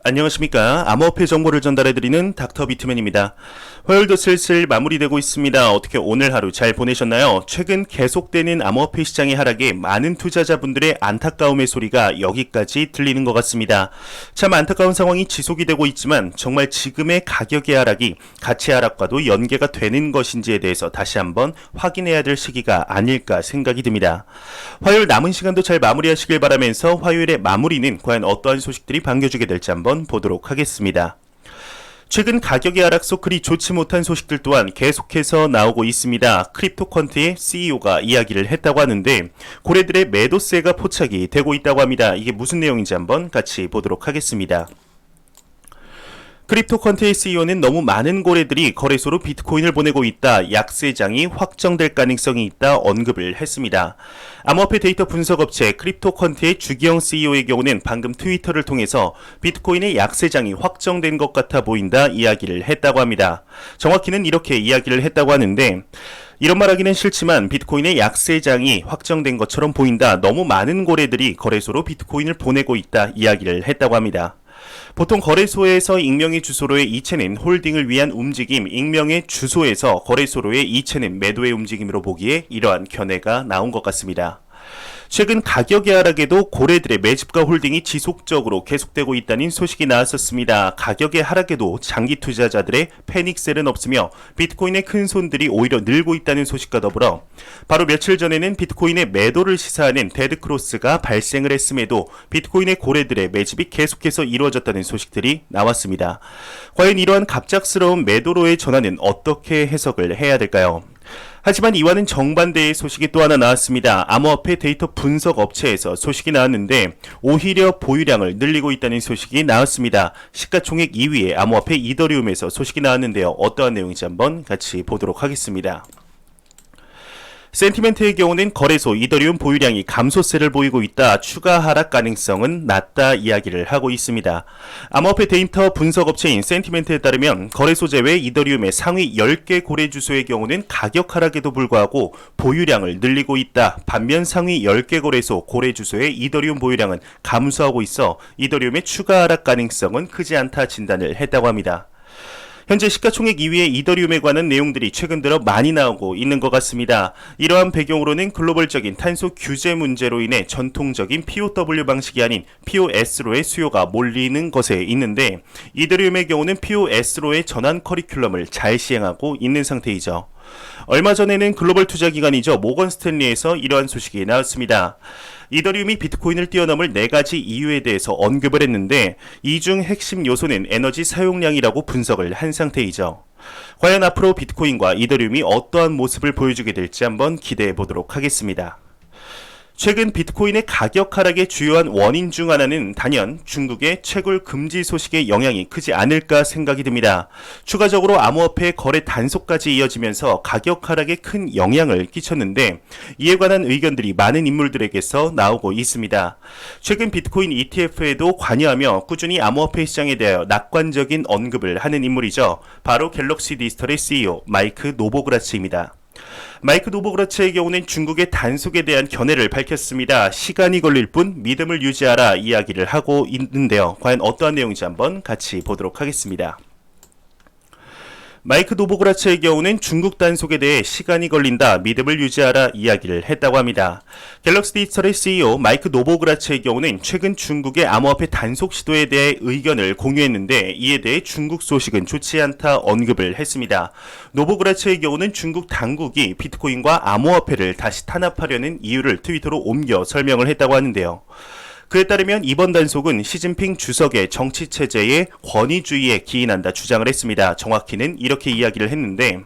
안녕하십니까. 암호화폐 정보를 전달해드리는 닥터 비트맨입니다. 화요일도 슬슬 마무리되고 있습니다. 어떻게 오늘 하루 잘 보내셨나요? 최근 계속되는 암호화폐 시장의 하락에 많은 투자자분들의 안타까움의 소리가 여기까지 들리는 것 같습니다. 참 안타까운 상황이 지속이 되고 있지만 정말 지금의 가격의 하락이 가치 하락과도 연계가 되는 것인지에 대해서 다시 한번 확인해야 될 시기가 아닐까 생각이 듭니다. 화요일 남은 시간도 잘 마무리하시길 바라면서 화요일의 마무리는 과연 어떠한 소식들이 반겨주게 될지 한번 보도록 하겠습니다. 최근 가격의 하락 속 그리 좋지 못한 소식들 또한 계속해서 나오고 있습니다. 크립토컨트의 CEO가 이야기를 했다고 하는데 고래들의 매도세가 포착이 되고 있다고 합니다. 이게 무슨 내용인지 한번 같이 보도록 하겠습니다. 크립토컨트의 CEO는 너무 많은 고래들이 거래소로 비트코인을 보내고 있다, 약세장이 확정될 가능성이 있다 언급을 했습니다. 암호화폐 데이터 분석업체 크립토컨트의 주기영 CEO의 경우는 방금 트위터를 통해서 비트코인의 약세장이 확정된 것 같아 보인다 이야기를 했다고 합니다. 정확히는 이렇게 이야기를 했다고 하는데 이런 말하기는 싫지만 비트코인의 약세장이 확정된 것처럼 보인다, 너무 많은 고래들이 거래소로 비트코인을 보내고 있다 이야기를 했다고 합니다. 보통 거래소에서 익명의 주소로의 이체는 홀딩을 위한 움직임, 익명의 주소에서 거래소로의 이체는 매도의 움직임으로 보기에 이러한 견해가 나온 것 같습니다. 최근 가격의 하락에도 고래들의 매집과 홀딩이 지속적으로 계속되고 있다는 소식이 나왔었습니다. 가격의 하락에도 장기 투자자들의 패닉셀은 없으며 비트코인의 큰 손들이 오히려 늘고 있다는 소식과 더불어 바로 며칠 전에는 비트코인의 매도를 시사하는 데드크로스가 발생을 했음에도 비트코인의 고래들의 매집이 계속해서 이루어졌다는 소식들이 나왔습니다. 과연 이러한 갑작스러운 매도로의 전환은 어떻게 해석을 해야 될까요? 하지만 이와는 정반대의 소식이 또 하나 나왔습니다. 암호화폐 데이터 분석 업체에서 소식이 나왔는데 오히려 보유량을 늘리고 있다는 소식이 나왔습니다. 시가총액 2위의 암호화폐 이더리움에서 소식이 나왔는데요. 어떠한 내용인지 한번 같이 보도록 하겠습니다. 센티멘트의 경우는 거래소 이더리움 보유량이 감소세를 보이고 있다, 추가 하락 가능성은 낮다 이야기를 하고 있습니다. 암호화폐 데이터 분석업체인 센티멘트에 따르면 거래소 제외 이더리움의 상위 10개 고래 주소의 경우는 가격 하락에도 불구하고 보유량을 늘리고 있다. 반면 상위 10개 거래소 고래 주소의 이더리움 보유량은 감소하고 있어 이더리움의 추가 하락 가능성은 크지 않다 진단을 했다고 합니다. 현재 시가총액 2위의 이더리움에 관한 내용들이 최근 들어 많이 나오고 있는 것 같습니다. 이러한 배경으로는 글로벌적인 탄소 규제 문제로 인해 전통적인 POW 방식이 아닌 POS로의 수요가 몰리는 것에 있는데 이더리움의 경우는 POS로의 전환 커리큘럼을 잘 시행하고 있는 상태이죠. 얼마 전에는 글로벌 투자기관이죠. 모건 스탠리에서 이러한 소식이 나왔습니다. 이더리움이 비트코인을 뛰어넘을 4가지 이유에 대해서 언급을 했는데 이 중 핵심 요소는 에너지 사용량이라고 분석을 한 상태이죠. 과연 앞으로 비트코인과 이더리움이 어떠한 모습을 보여주게 될지 한번 기대해 보도록 하겠습니다. 최근 비트코인의 가격 하락의 주요한 원인 중 하나는 단연 중국의 채굴 금지 소식의 영향이 크지 않을까 생각이 듭니다. 추가적으로 암호화폐 거래 단속까지 이어지면서 가격 하락에 큰 영향을 끼쳤는데 이에 관한 의견들이 많은 인물들에게서 나오고 있습니다. 최근 비트코인 ETF에도 관여하며 꾸준히 암호화폐 시장에 대하여 낙관적인 언급을 하는 인물이죠. 바로 갤럭시 디지털의 CEO 마이크 노보그라츠입니다. 마이크 노보그라츠의 경우는 중국의 단속에 대한 견해를 밝혔습니다. 시간이 걸릴 뿐 믿음을 유지하라 이야기를 하고 있는데요. 과연 어떠한 내용인지 한번 같이 보도록 하겠습니다. 마이크 노보그라츠의 경우는 중국 단속에 대해 시간이 걸린다, 믿음을 유지하라 이야기를 했다고 합니다. 갤럭시 디지털의 CEO 마이크 노보그라츠의 경우는 최근 중국의 암호화폐 단속 시도에 대해 의견을 공유했는데 이에 대해 중국 소식은 좋지 않다 언급을 했습니다. 노보그라츠의 경우는 중국 당국이 비트코인과 암호화폐를 다시 탄압하려는 이유를 트위터로 옮겨 설명을 했다고 하는데요. 그에 따르면 이번 단속은 시진핑 주석의 정치체제의 권위주의에 기인한다 주장을 했습니다. 정확히는 이렇게 이야기를 했는데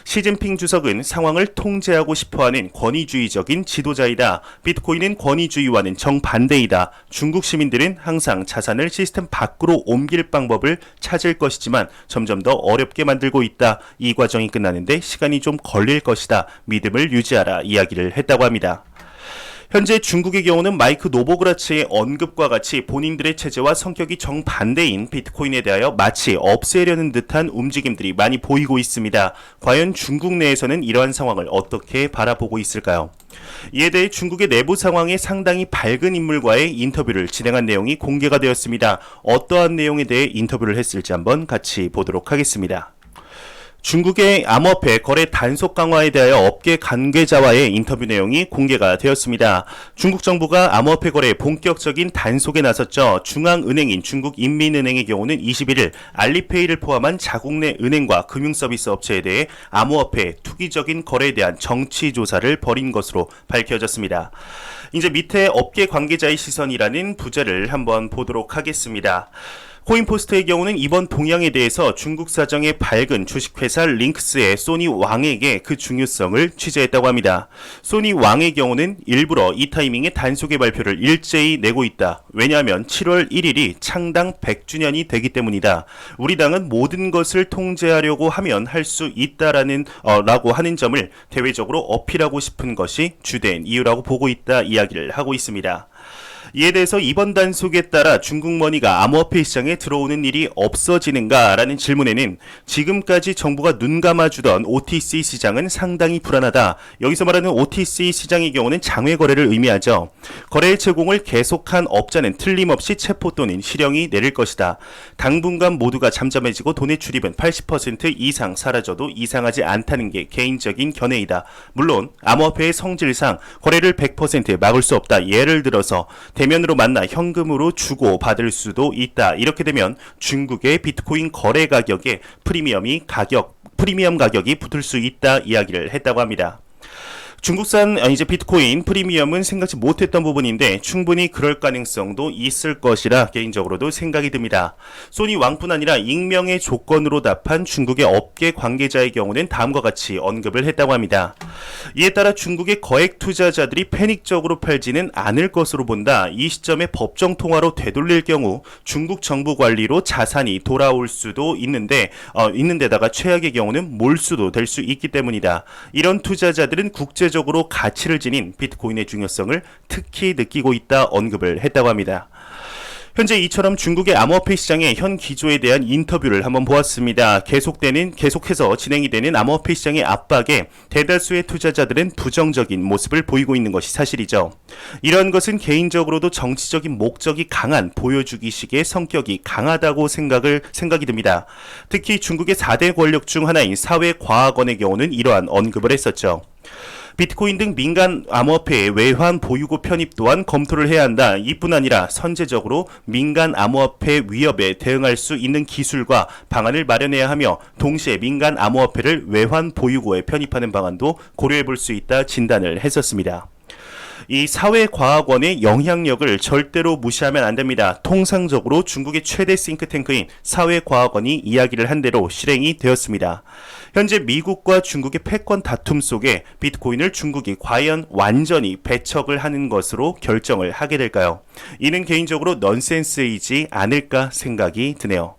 시진핑 주석은 상황을 통제하고 싶어하는 권위주의적인 지도자이다. 비트코인은 권위주의와는 정반대이다. 중국 시민들은 항상 자산을 시스템 밖으로 옮길 방법을 찾을 것이지만 점점 더 어렵게 만들고 있다. 이 과정이 끝나는데 시간이 좀 걸릴 것이다. 믿음을 유지하라 이야기를 했다고 합니다. 현재 중국의 경우는 마이크 노보그라츠의 언급과 같이 본인들의 체제와 성격이 정반대인 비트코인에 대하여 마치 없애려는 듯한 움직임들이 많이 보이고 있습니다. 과연 중국 내에서는 이러한 상황을 어떻게 바라보고 있을까요? 이에 대해 중국의 내부 상황에 상당히 밝은 인물과의 인터뷰를 진행한 내용이 공개가 되었습니다. 어떠한 내용에 대해 인터뷰를 했을지 한번 같이 보도록 하겠습니다. 중국의 암호화폐 거래 단속 강화에 대하여 업계 관계자와의 인터뷰 내용이 공개가 되었습니다. 중국 정부가 암호화폐 거래의 본격적인 단속에 나섰죠. 중앙은행인 중국인민은행의 경우는 21일 알리페이를 포함한 자국 내 은행과 금융서비스 업체에 대해 암호화폐 투기적인 거래에 대한 정치 조사를 벌인 것으로 밝혀졌습니다. 이제 밑에 업계 관계자의 시선이라는 부제를 한번 보도록 하겠습니다. 코인포스트의 경우는 이번 동향에 대해서 중국 사정의 밝은 주식회사 링크스의 소니 왕에게 그 중요성을 취재했다고 합니다. 소니 왕의 경우는 일부러 이 타이밍에 단속의 발표를 일제히 내고 있다. 왜냐하면 7월 1일이 창당 100주년이 되기 때문이다. 우리 당은 모든 것을 통제하려고 하면 할 수 있다라는 라고 하는 점을 대외적으로 어필하고 싶은 것이 주된 이유라고 보고 있다 이야기를 하고 있습니다. 이에 대해서 이번 단속에 따라 중국 머니가 암호화폐 시장에 들어오는 일이 없어지는가라는 질문에는 지금까지 정부가 눈 감아주던 OTC 시장은 상당히 불안하다. 여기서 말하는 OTC 시장의 경우는 장외 거래를 의미하죠. 거래 제공을 계속한 업자는 틀림없이 체포 또는 실형이 내릴 것이다. 당분간 모두가 잠잠해지고 돈의 출입은 80% 이상 사라져도 이상하지 않다는 게 개인적인 견해이다. 물론 암호화폐의 성질상 거래를 100% 막을 수 없다. 예를 들어서 대면으로 만나 현금으로 주고 받을 수도 있다. 이렇게 되면 중국의 비트코인 거래 가격에 프리미엄 가격이 붙을 수 있다 이야기를 했다고 합니다. 중국산 이제 비트코인 프리미엄은 생각지 못했던 부분인데 충분히 그럴 가능성도 있을 것이라 개인적으로도 생각이 듭니다. 소니 왕뿐 아니라 익명의 조건으로 답한 중국의 업계 관계자의 경우는 다음과 같이 언급을 했다고 합니다. 이에 따라 중국의 거액 투자자들이 패닉적으로 팔지는 않을 것으로 본다. 이 시점에 법정 통화로 되돌릴 경우 중국 정부 관리로 자산이 돌아올 수도 있는데다가 최악의 경우는 몰수도 될 수 있기 때문이다. 이런 투자자들은 국제적으로 가치를 지닌 비트코인의 중요성을 특히 느끼고 있다 언급을 했다고 합니다. 현재 이처럼 중국의 암호화폐 시장의 현 기조에 대한 인터뷰를 한번 보았습니다. 계속해서 진행이 되는 암호화폐 시장의 압박에 대다수의 투자자들은 부정적인 모습을 보이고 있는 것이 사실이죠. 이런 것은 개인적으로도 정치적인 목적이 강한 보여주기식의 성격이 강하다고 생각이 듭니다. 특히 중국의 4대 권력 중 하나인 사회과학원의 경우는 이러한 언급을 했었죠. 비트코인 등 민간 암호화폐의 외환 보유고 편입 또한 검토를 해야 한다. 이뿐 아니라 선제적으로 민간 암호화폐 위협에 대응할 수 있는 기술과 방안을 마련해야 하며 동시에 민간 암호화폐를 외환 보유고에 편입하는 방안도 고려해 볼 수 있다 진단을 했었습니다. 이 사회과학원의 영향력을 절대로 무시하면 안 됩니다. 통상적으로 중국의 최대 싱크탱크인 사회과학원이 이야기를 한 대로 실행이 되었습니다. 현재 미국과 중국의 패권 다툼 속에 비트코인을 중국이 과연 완전히 배척을 하는 것으로 결정을 하게 될까요? 이는 개인적으로 넌센스이지 않을까 생각이 드네요.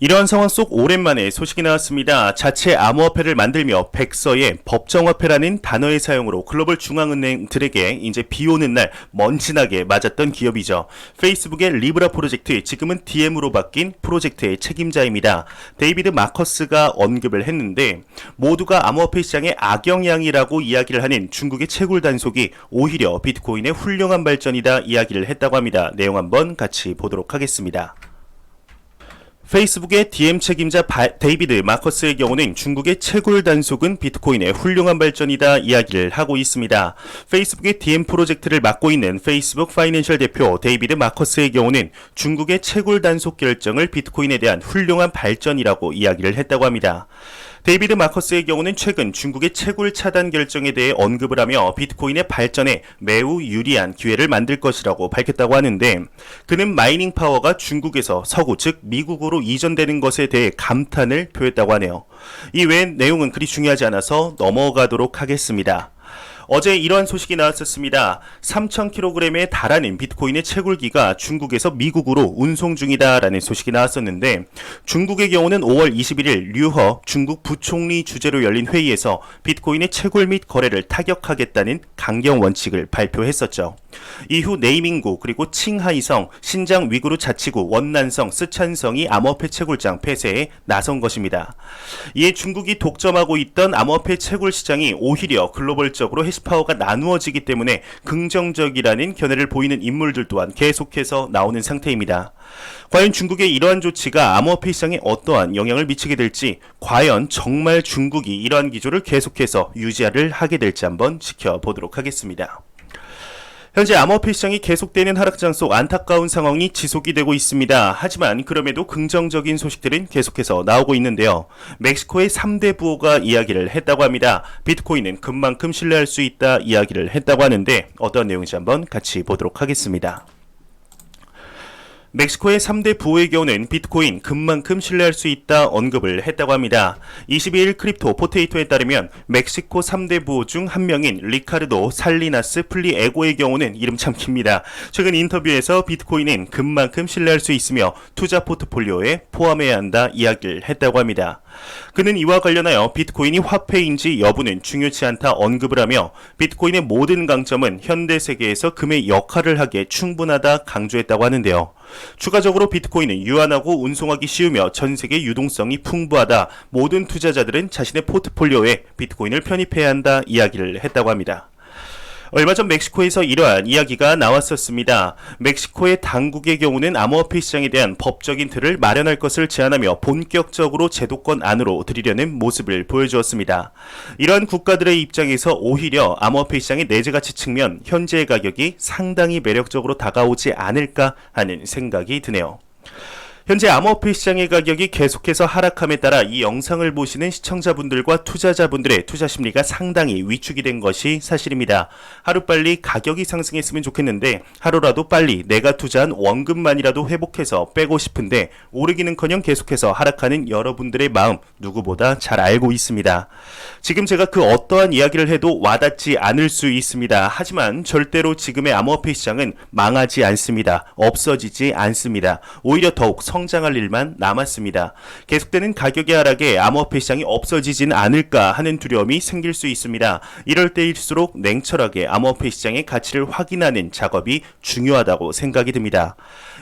이러한 상황 속 오랜만에 소식이 나왔습니다. 자체 암호화폐를 만들며 백서에 법정화폐라는 단어의 사용으로 글로벌 중앙은행들에게 이제 비오는 날 먼지나게 맞았던 기업이죠. 페이스북의 리브라 프로젝트, 지금은 DM으로 바뀐 프로젝트의 책임자입니다. 데이비드 마커스가 언급을 했는데 모두가 암호화폐 시장의 악영향이라고 이야기를 하는 중국의 채굴 단속이 오히려 비트코인의 훌륭한 발전이다 이야기를 했다고 합니다. 내용 한번 같이 보도록 하겠습니다. 페이스북의 DM 책임자 데이비드 마커스의 경우는 중국의 채굴 단속은 비트코인의 훌륭한 발전이다 이야기를 하고 있습니다. 페이스북의 DM 프로젝트를 맡고 있는 페이스북 파이낸셜 대표 데이비드 마커스의 경우는 중국의 채굴 단속 결정을 비트코인에 대한 훌륭한 발전이라고 이야기를 했다고 합니다. 데이비드 마커스의 경우는 최근 중국의 채굴 차단 결정에 대해 언급을 하며 비트코인의 발전에 매우 유리한 기회를 만들 것이라고 밝혔다고 하는데, 그는 마이닝 파워가 중국에서 서구 즉 미국으로 이전되는 것에 대해 감탄을 표했다고 하네요. 이 외 내용은 그리 중요하지 않아서 넘어가도록 하겠습니다. 어제 이러한 소식이 나왔었습니다. 3,000kg에 달하는 비트코인의 채굴기가 중국에서 미국으로 운송 중이다라는 소식이 나왔었는데, 중국의 경우는 5월 21일 류허 중국 부총리 주재로 열린 회의에서 비트코인의 채굴 및 거래를 타격하겠다는 강경 원칙을 발표했었죠. 이후 네이밍구 그리고 칭하이성, 신장 위구르 자치구, 원난성, 쓰촨성이 암호화폐 채굴장 폐쇄에 나선 것입니다. 이에 중국이 독점하고 있던 암호화폐 채굴 시장이 오히려 글로벌적으로 해시파워가 나누어지기 때문에 긍정적이라는 견해를 보이는 인물들 또한 계속해서 나오는 상태입니다. 과연 중국의 이러한 조치가 암호화폐 시장에 어떠한 영향을 미치게 될지, 과연 정말 중국이 이러한 기조를 계속해서 유지를 하게 될지 한번 지켜보도록 하겠습니다. 현재 암호화폐 시장이 계속되는 하락장 속 안타까운 상황이 지속이 되고 있습니다. 하지만 그럼에도 긍정적인 소식들은 계속해서 나오고 있는데요. 멕시코의 3대 부호가 이야기를 했다고 합니다. 비트코인은 금만큼 신뢰할 수 있다 이야기를 했다고 하는데, 어떤 내용인지 한번 같이 보도록 하겠습니다. 멕시코의 3대 부호의 경우는 비트코인 금만큼 신뢰할 수 있다 언급을 했다고 합니다. 22일 크립토 포테이토에 따르면 멕시코 3대 부호 중 한 명인 리카르도 살리나스 플리에고의 경우는 이름 참 깁니다. 최근 인터뷰에서 비트코인은 금만큼 신뢰할 수 있으며 투자 포트폴리오에 포함해야 한다 이야기를 했다고 합니다. 그는 이와 관련하여 비트코인이 화폐인지 여부는 중요치 않다 언급을 하며, 비트코인의 모든 강점은 현대 세계에서 금의 역할을 하기에 충분하다 강조했다고 하는데요. 추가적으로 비트코인은 유한하고 운송하기 쉬우며 전세계 유동성이 풍부하다. 모든 투자자들은 자신의 포트폴리오에 비트코인을 편입해야 한다 이야기를 했다고 합니다. 얼마 전 멕시코에서 이러한 이야기가 나왔었습니다. 멕시코의 당국의 경우는 암호화폐 시장에 대한 법적인 틀을 마련할 것을 제안하며 본격적으로 제도권 안으로 들이려는 모습을 보여주었습니다. 이러한 국가들의 입장에서 오히려 암호화폐 시장의 내재가치 측면, 현재의 가격이 상당히 매력적으로 다가오지 않을까 하는 생각이 드네요. 현재 암호화폐 시장의 가격이 계속해서 하락함에 따라 이 영상을 보시는 시청자분들과 투자자분들의 투자 심리가 상당히 위축이 된 것이 사실입니다. 하루빨리 가격이 상승했으면 좋겠는데, 하루라도 빨리 내가 투자한 원금만이라도 회복해서 빼고 싶은데 오르기는커녕 계속해서 하락하는 여러분들의 마음 누구보다 잘 알고 있습니다. 지금 제가 그 어떠한 이야기를 해도 와닿지 않을 수 있습니다. 하지만 절대로 지금의 암호화폐 시장은 망하지 않습니다. 없어지지 않습니다. 오히려 더욱 성장할 일만 남았습니다. 계속되는 가격의 하락에 암호화폐 시장이 없어지진 않을까 하는 두려움이 생길 수 있습니다. 이럴 때일수록 냉철하게 암호화폐 시장의 가치를 확인하는 작업이 중요하다고 생각이 듭니다.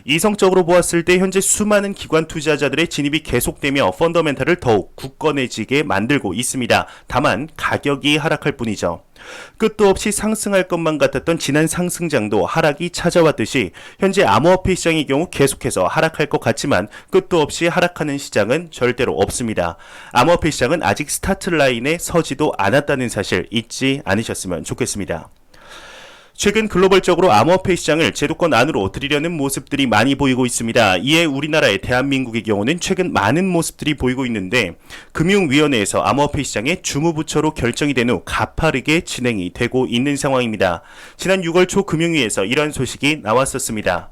이성적으로 보았을 때 현재 수많은 기관 투자자들의 진입이 계속되며 펀더멘탈을 더욱 굳건해지게 만들고 있습니다. 다만 가격이 하락할 뿐이죠. 끝도 없이 상승할 것만 같았던 지난 상승장도 하락이 찾아왔듯이 현재 암호화폐 시장의 경우 계속해서 하락할 것 같지만 끝도 없이 하락하는 시장은 절대로 없습니다. 암호화폐 시장은 아직 스타트 라인에 서지도 않았다는 사실 잊지 않으셨으면 좋겠습니다. 최근 글로벌적으로 암호화폐 시장을 제도권 안으로 들이려는 모습들이 많이 보이고 있습니다. 이에 우리나라의 대한민국의 경우는 최근 많은 모습들이 보이고 있는데, 금융위원회에서 암호화폐 시장의 주무부처로 결정이 된 후 가파르게 진행이 되고 있는 상황입니다. 지난 6월 초 금융위에서 이러한 소식이 나왔었습니다.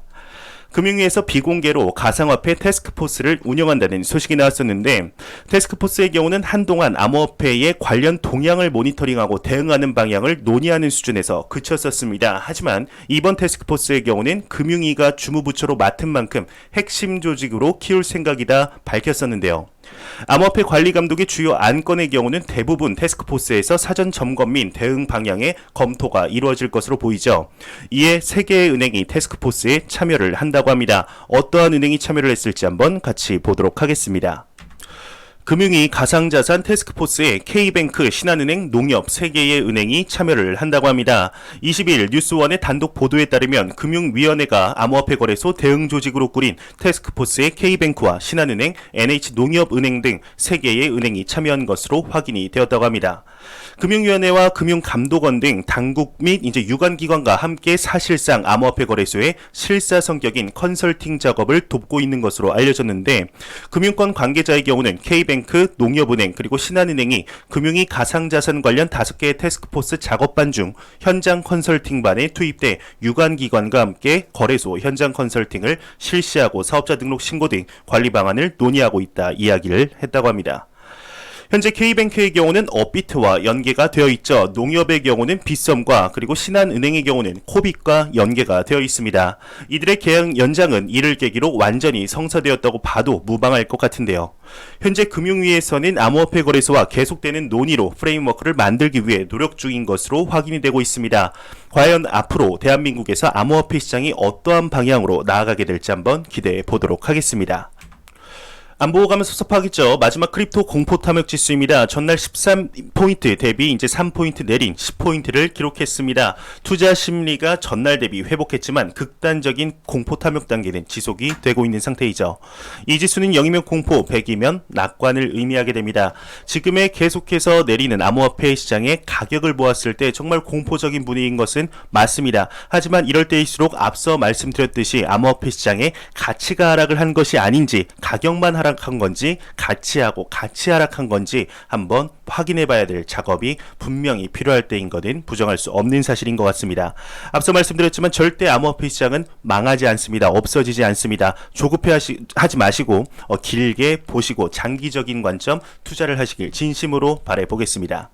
금융위에서 비공개로 가상화폐 태스크포스를 운영한다는 소식이 나왔었는데, 태스크포스의 경우는 한동안 암호화폐의 관련 동향을 모니터링하고 대응하는 방향을 논의하는 수준에서 그쳤었습니다. 하지만 이번 태스크포스의 경우는 금융위가 주무부처로 맡은 만큼 핵심 조직으로 키울 생각이다 밝혔었는데요. 암호화폐 관리 감독의 주요 안건의 경우는 대부분 태스크포스에서 사전 점검 및 대응 방향의 검토가 이루어질 것으로 보이죠. 이에 3개의 은행이 태스크포스에 참여를 한다고 합니다. 어떠한 은행이 참여를 했을지 한번 같이 보도록 하겠습니다. 금융위 가상자산 태스크포스에 K뱅크, 신한은행, 농협 3개의 은행이 참여를 한다고 합니다. 22일 뉴스원의 단독 보도에 따르면 금융위원회가 암호화폐 거래소 대응 조직으로 꾸린 태스크포스에 K뱅크와 신한은행, NH농협은행 등 3개의 은행이 참여한 것으로 확인이 되었다고 합니다. 금융위원회와 금융감독원 등 당국 및 유관기관과 함께 사실상 암호화폐 거래소의 실사 성격인 컨설팅 작업을 돕고 있는 것으로 알려졌는데, 금융권 관계자의 경우는 K뱅크, 농협은행 그리고 신한은행이 금융위 가상자산 관련 5개의 태스크포스 작업반 중 현장 컨설팅반에 투입돼 유관기관과 함께 거래소 현장 컨설팅을 실시하고 사업자 등록 신고 등 관리 방안을 논의하고 있다 이야기를 했다고 합니다. 현재 K뱅크의 경우는 업비트와 연계가 되어 있죠. 농협의 경우는 빗썸과 그리고 신한은행의 경우는 코빅과 연계가 되어 있습니다. 이들의 계약 연장은 이를 계기로 완전히 성사되었다고 봐도 무방할 것 같은데요. 현재 금융위에서는 암호화폐 거래소와 계속되는 논의로 프레임워크를 만들기 위해 노력 중인 것으로 확인이 되고 있습니다. 과연 앞으로 대한민국에서 암호화폐 시장이 어떠한 방향으로 나아가게 될지 한번 기대해 보도록 하겠습니다. 안보고 가면 섭섭하겠죠. 마지막 크립토 공포 탐욕 지수입니다. 전날 13포인트 대비 이제 3포인트 내린 10포인트를 기록했습니다. 투자 심리가 전날 대비 회복했지만 극단적인 공포 탐욕 단계는 지속이 되고 있는 상태이죠. 이 지수는 0이면 공포, 100이면 낙관을 의미하게 됩니다. 지금의 계속해서 내리는 암호화폐 시장의 가격을 보았을 때 정말 공포적인 분위기인 것은 맞습니다. 하지만 이럴 때일수록 앞서 말씀드렸듯이 암호화폐 시장의 가치가 하락을 한 것이 아닌지, 가격만 하락한 건지 같이 하락한 건지 한번 확인해 봐야 될 작업이 분명히 필요할 때인 것은 부정할 수 없는 사실인 것 같습니다. 앞서 말씀드렸지만 절대 암호화폐 시장은 망하지 않습니다. 없어지지 않습니다. 조급해하지 마시고 길게 보시고 장기적인 관점 투자를 하시길 진심으로 바라보겠습니다.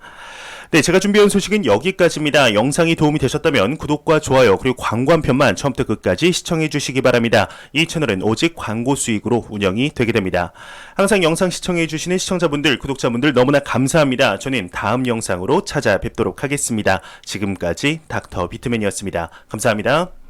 네, 제가 준비해온 소식은 여기까지입니다. 영상이 도움이 되셨다면 구독과 좋아요 그리고 광고 한 편만 처음부터 끝까지 시청해 주시기 바랍니다. 이 채널은 오직 광고 수익으로 운영이 되게 됩니다. 항상 영상 시청해 주시는 시청자분들, 구독자분들 너무나 감사합니다. 저는 다음 영상으로 찾아뵙도록 하겠습니다. 지금까지 닥터 비트맨이었습니다. 감사합니다.